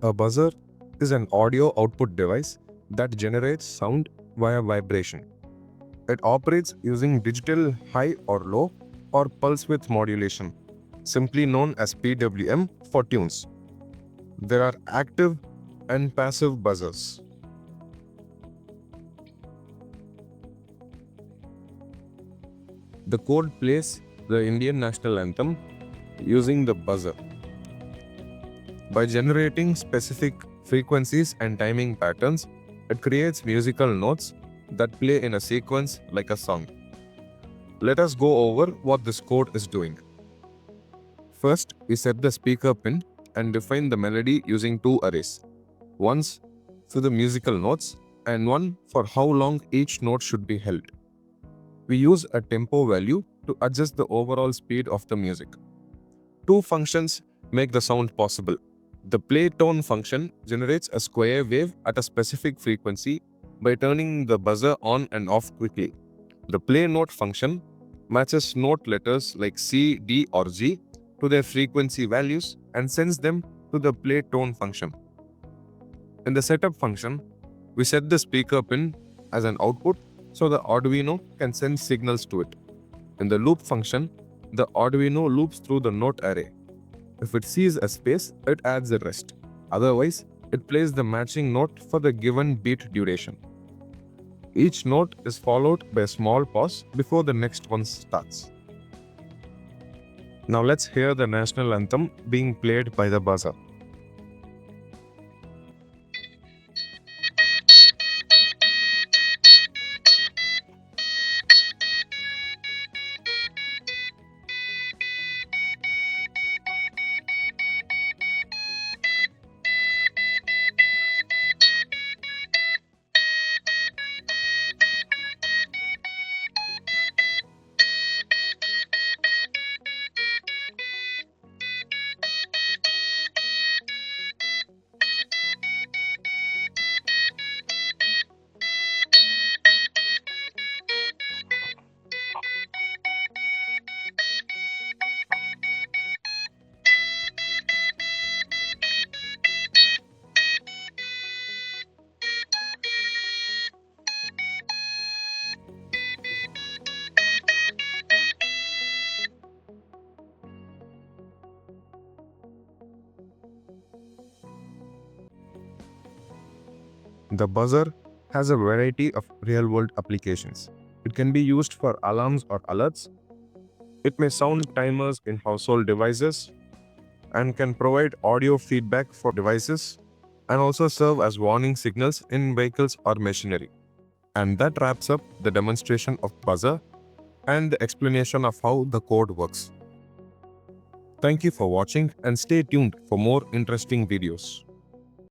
A buzzer is an audio output device that generates sound via vibration. It operates using digital high or low or pulse width modulation, simply known as PWM for tunes. There are active and passive buzzers. The code plays the Indian national anthem using the buzzer. By generating specific frequencies and timing patterns, it creates musical notes that play in a sequence like a song. Let us go over what this code is doing. First, we set the speaker pin and define the melody using two arrays. Once for the musical notes and one for how long each note should be held. We use a tempo value to adjust the overall speed of the music. Two functions make the sound possible. The play tone function generates a square wave at a specific frequency by turning the buzzer on and off quickly. The play note function matches note letters like C, D, or G to their frequency values and sends them to the play tone function. In the setup function, we set the speaker pin as an output so the Arduino can send signals to it. In the loop function, the Arduino loops through the note array. If it sees a space, it adds the rest. Otherwise, it plays the matching note for the given beat duration. Each note is followed by a small pause before the next one starts. Now let's hear the national anthem being played by the buzzer. The buzzer has a variety of real-world applications. It can be used for alarms or alerts. It may sound timers in household devices and can provide audio feedback for devices and also serve as warning signals in vehicles or machinery. And that wraps up the demonstration of buzzer and the explanation of how the code works. Thank you for watching and stay tuned for more interesting videos.